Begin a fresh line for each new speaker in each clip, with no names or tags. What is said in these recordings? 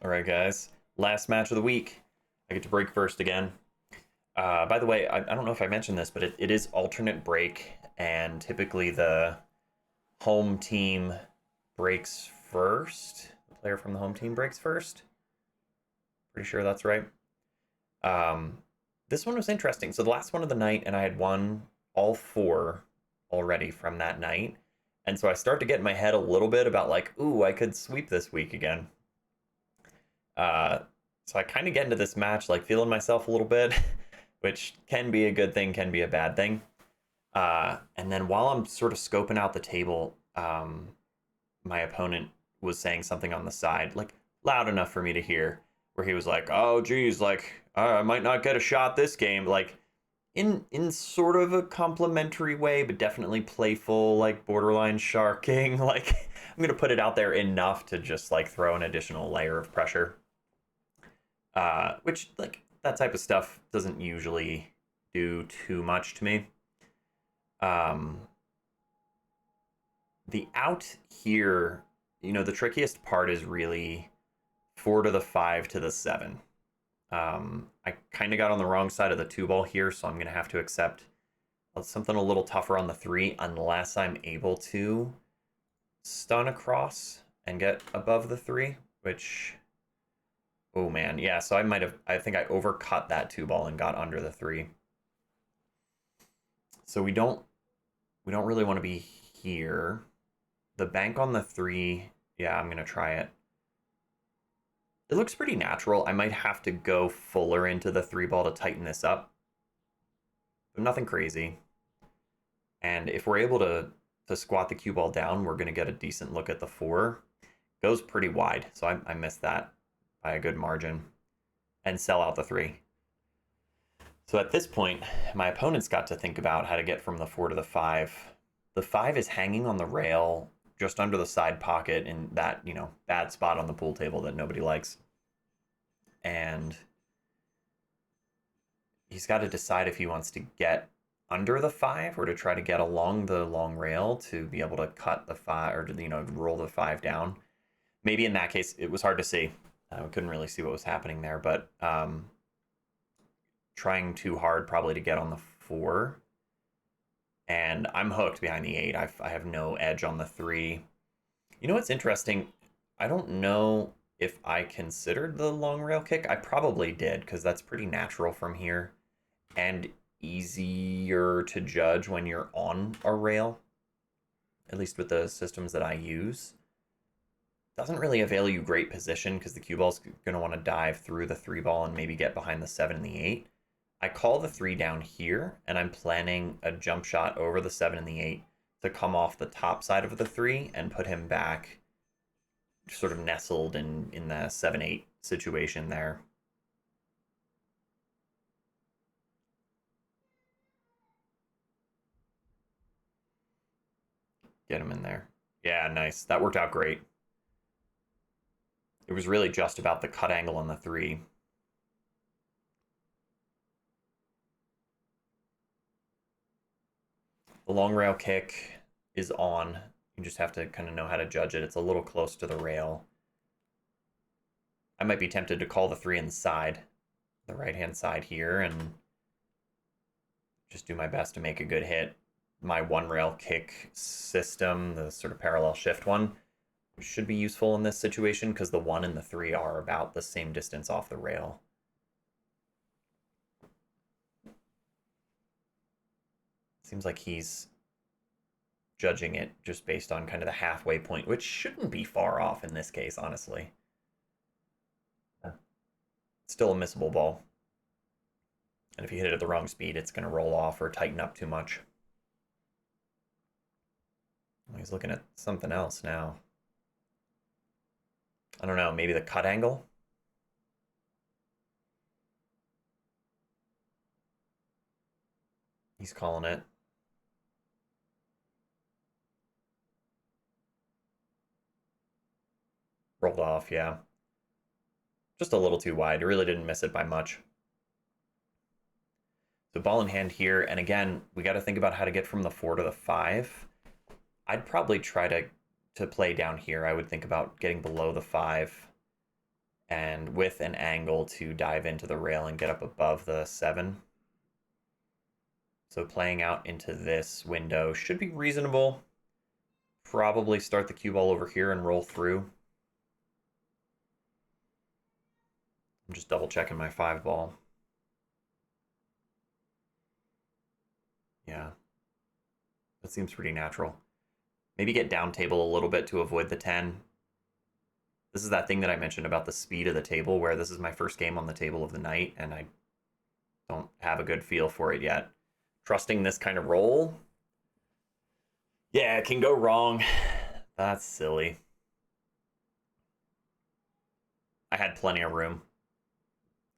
All right, guys. Last match of the week. I get to break first again. By the way, I don't know if I mentioned this, but it is alternate break, and typically the home team breaks first. The player from the home team breaks first. Pretty sure that's right. Um, this one was interesting. So the last one of the night, and I had won all four already from that night. And so I start to get in my head a little bit about like, ooh, I could sweep this week again. Uh, so I kind of get into this match like feeling myself a little bit, which can be a good thing, can be a bad thing. And then while I'm sort of scoping out the table, my opponent was saying something on the side, like loud enough for me to hear, where he was like, "Oh, geez, like I might not get a shot this game," like in sort of a complimentary way, but definitely playful, like borderline sharking. Like I'm gonna put it out there enough to just like throw an additional layer of pressure. Which like that type of stuff doesn't usually do too much to me. Um, the out here, the trickiest part is really four to the five to the seven. I kind of got on the wrong side of the two ball here, so I'm going to have to accept something a little tougher on the three unless I'm able to stun across and get above the three, which, oh man, yeah, so I think I overcut that two ball and got under the three. So we don't really want to be here. The bank on the three, yeah, I'm going to try it. It looks pretty natural. I might have to go fuller into the three ball to tighten this up, but nothing crazy. And if we're able to squat the cue ball down, we're going to get a decent look at the four. Goes pretty wide, so I missed that by a good margin and sell out the three. So at this point, my opponent's got to think about how to get from the four to the five. The five is hanging on the rail just under the side pocket in that, bad spot on the pool table that nobody likes. And he's got to decide if he wants to get under the five or to try to get along the long rail to be able to cut the five or to, roll the five down. Maybe in that case, it was hard to see. We couldn't really see what was happening there, but trying too hard probably to get on the four. And I'm hooked behind the eight. I have no edge on the three. You know what's interesting? I don't know if I considered the long rail kick. I probably did because that's pretty natural from here and easier to judge when you're on a rail, at least with the systems that I use. Doesn't really avail you great position because the cue ball's going to want to dive through the three ball and maybe get behind the seven and the eight. I call the three down here, and I'm planning a jump shot over the seven and the eight to come off the top side of the three and put him back, sort of nestled in the 7-8 situation there. Get him in there. Yeah, nice. That worked out great. It was really just about the cut angle on the three. The long rail kick is on. You just have to kind of know how to judge it. It's a little close to the rail. I might be tempted to call the three inside, the right-hand side here, and just do my best to make a good hit. My one rail kick system, the sort of parallel shift one, should be useful in this situation because the one and the three are about the same distance off the rail. Seems like he's judging it just based on kind of the halfway point, which shouldn't be far off in this case, honestly. Still a missable ball. And if you hit it at the wrong speed, it's going to roll off or tighten up too much. He's looking at something else now. I don't know, maybe the cut angle? He's calling it. Rolled off, yeah. Just a little too wide. It really didn't miss it by much. So ball in hand here, and again, we got to think about how to get from the four to the five. I'd probably try to play down here. I would think about getting below the five and with an angle to dive into the rail and get up above the 7. So playing out into this window should be reasonable. Probably start the cue ball over here and roll through. I'm just double checking my 5 ball. Yeah, that seems pretty natural. Maybe get down table a little bit to avoid the 10. This is that thing that I mentioned about the speed of the table, where this is my first game on the table of the night, and I don't have a good feel for it yet. Trusting this kind of roll, yeah, it can go wrong. That's silly. I had plenty of room.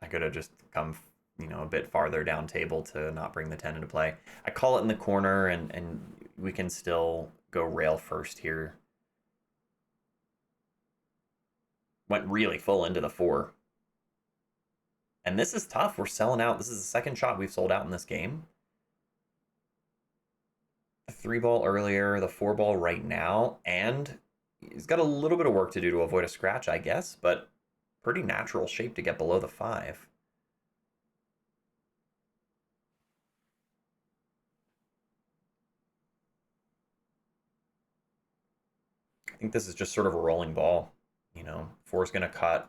I could have just come, a bit farther down table to not bring the 10 into play. I call it in the corner, and we can still go rail first here. Went really full into the 4. And this is tough. We're selling out. This is the second shot we've sold out in this game. The 3 ball earlier, the 4 ball right now, and he's got a little bit of work to do to avoid a scratch, I guess, but pretty natural shape to get below the 5. I think this is just sort of a rolling ball. 4 is going to cut,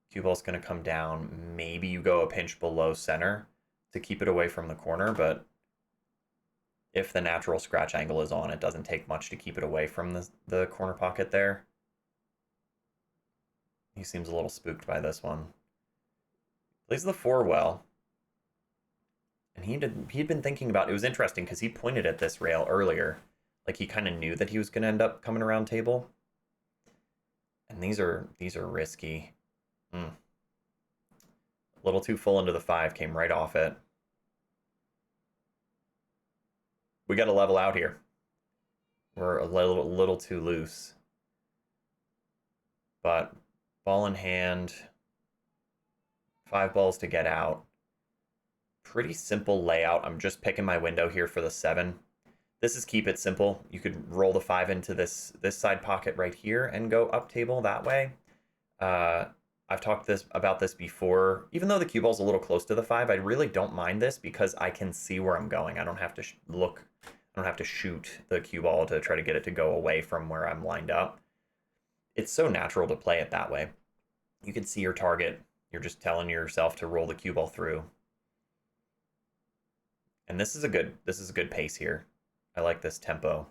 cue ball's going to come down. Maybe you go a pinch below center to keep it away from the corner, but if the natural scratch angle is on, it doesn't take much to keep it away from the corner pocket there. He seems a little spooked by this one. Plays the 4 well. And he'd been thinking about it. Was interesting because he pointed at this rail earlier. Like he kind of knew that he was going to end up coming around table. And these are risky. A little too full into the 5, came right off it. We got to level out here. We're a little too loose. But ball in hand, 5 balls to get out. Pretty simple layout. I'm just picking my window here for the 7. This is keep it simple. You could roll the 5 into this side pocket right here and go up table that way. I've talked about this before. Even though the cue ball's a little close to the 5, I really don't mind this because I can see where I'm going. I don't have to look. I don't have to shoot the cue ball to try to get it to go away from where I'm lined up. It's so natural to play it that way. You can see your target. You're just telling yourself to roll the cue ball through. And this is a good pace here. I like this tempo.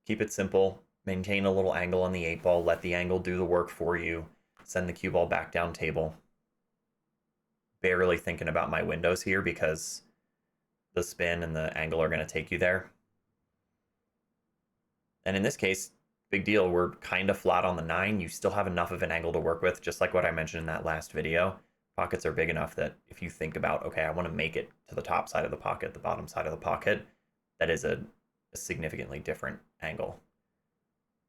Keep it simple. Maintain a little angle on the 8 ball. Let the angle do the work for you. Send the cue ball back down table. Barely thinking about my windows here because the spin and the angle are going to take you there. And in this case, big deal. We're kind of flat on the 9. You still have enough of an angle to work with, just like what I mentioned in that last video. Pockets are big enough that if you think about, okay, I want to make it to the top side of the pocket, the bottom side of the pocket, that is a significantly different angle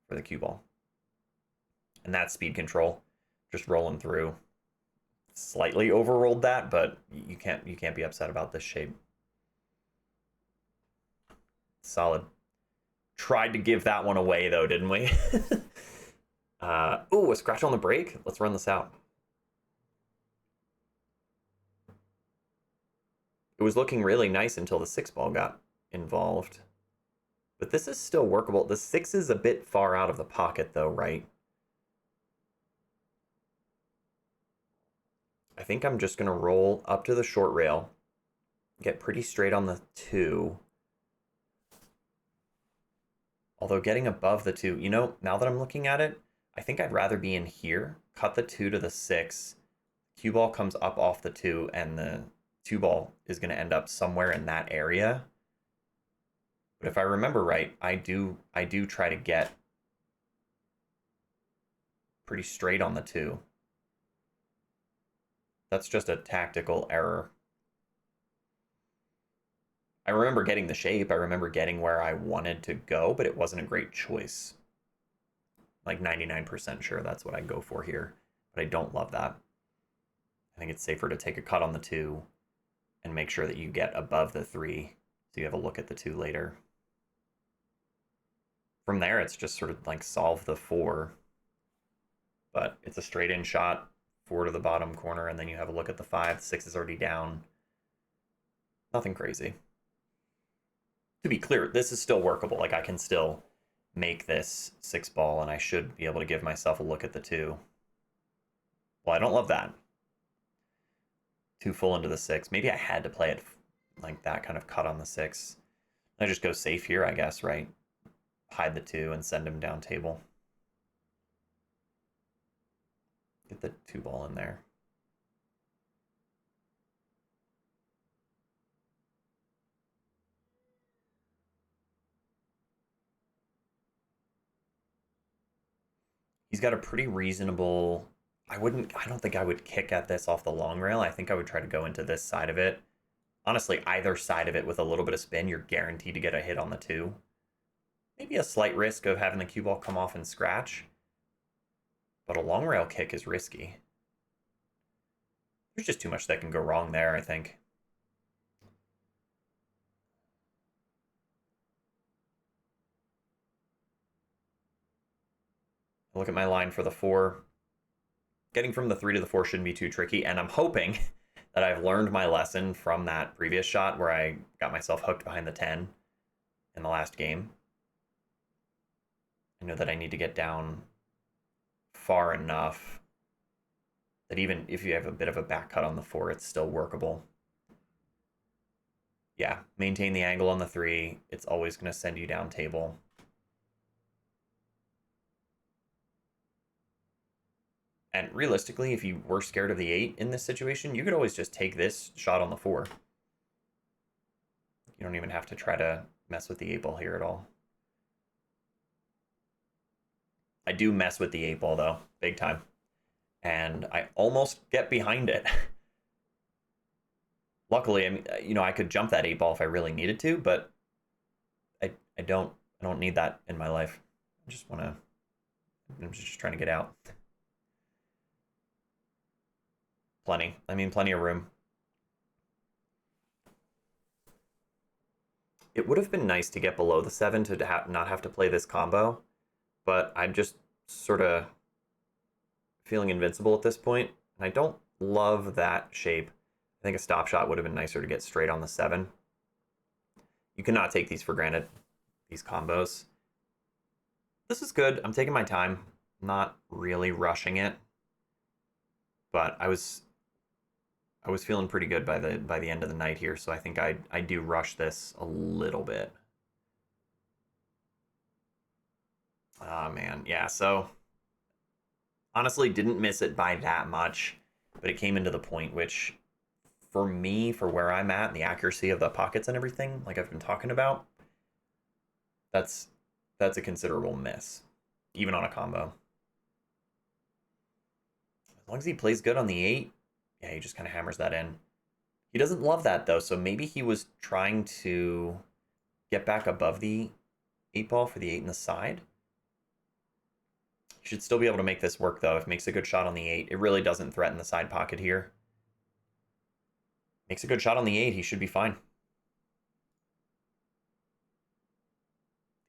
for the cue ball. And that speed control, just rolling through. Slightly overrolled that, but you can't be upset about this shape. Solid. Tried to give that one away though, didn't we? Oh, a scratch on the break. Let's run this out. It was looking really nice until the 6 ball got involved. But this is still workable. The 6 is a bit far out of the pocket though, right? I think I'm just going to roll up to the short rail. Get pretty straight on the 2. Although getting above the 2, now that I'm looking at it, I think I'd rather be in here. Cut the 2 to the 6. Cue ball comes up off the 2, and the 2 ball is going to end up somewhere in that area. But if I remember right, I do try to get pretty straight on the 2. That's just a tactical error. I remember getting the shape. I remember getting where I wanted to go, but it wasn't a great choice. Like 99% sure that's what I'd go for here. But I don't love that. I think it's safer to take a cut on the 2 and make sure that you get above the 3 so you have a look at the 2 later. From there, it's just sort of like solve the 4. but it's a straight in shot, 4 to the bottom corner, and then you have a look at the 5. The 6 is already down. Nothing crazy. To be clear, this is still workable. Like, I can still make this 6 ball, and I should be able to give myself a look at the 2. Well, I don't love that. 2 full into the 6. Maybe I had to play it like that, kind of cut on the 6. I just go safe here, I guess, right? Hide the 2 and send him down table. Get the 2 ball in there. He's got a pretty reasonable... I don't think I would kick at this off the long rail. I think I would try to go into this side of it. Honestly, either side of it with a little bit of spin, you're guaranteed to get a hit on the 2. Maybe a slight risk of having the cue ball come off and scratch. But a long rail kick is risky. There's just too much that can go wrong there, I think. Look at my line for the 4. Getting from the 3 to the 4 shouldn't be too tricky, and I'm hoping that I've learned my lesson from that previous shot where I got myself hooked behind the 10 in the last game. I know that I need to get down far enough that even if you have a bit of a back cut on the 4, it's still workable. Yeah, maintain the angle on the 3. It's always going to send you down table. And realistically, if you were scared of the 8 in this situation, you could always just take this shot on the 4. You don't even have to try to mess with the 8 ball here at all. I do mess with the 8 ball, though, big time. And I almost get behind it. Luckily, I mean, I could jump that 8 ball if I really needed to, but I don't need that in my life. I'm just trying to get out. Plenty of room. It would have been nice to get below the 7 to not have to play this combo, but I'm just sort of feeling invincible at this point, and I don't love that shape. I think a stop shot would have been nicer to get straight on the 7. You cannot take these for granted, these combos. This is good. I'm taking my time, not really rushing it, but I was feeling pretty good by the end of the night here, so I think I do rush this a little bit. Oh man, yeah, so honestly didn't miss it by that much, but it came into the point which, for me, for where I'm at and the accuracy of the pockets and everything, like I've been talking about, that's a considerable miss, even on a combo. As long as he plays good on the 8, yeah, he just kind of hammers that in. He doesn't love that, though, so maybe he was trying to get back above the 8 ball for the 8 in the side. He should still be able to make this work, though. If he makes a good shot on the 8, it really doesn't threaten the side pocket here. Makes a good shot on the 8, he should be fine.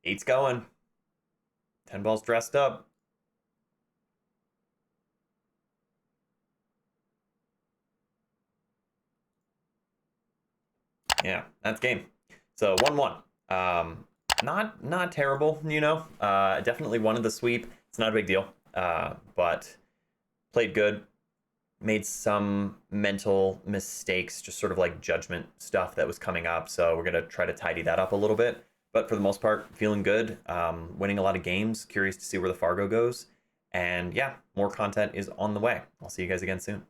8's going. 10 ball's dressed up. Yeah, that's game. So 1-1. Not terrible, definitely wanted the sweep. It's not a big deal, but played good. Made some mental mistakes, just sort of like judgment stuff that was coming up. So we're going to try to tidy that up a little bit. But for the most part, feeling good. Winning a lot of games. Curious to see where the Fargo goes. And yeah, more content is on the way. I'll see you guys again soon.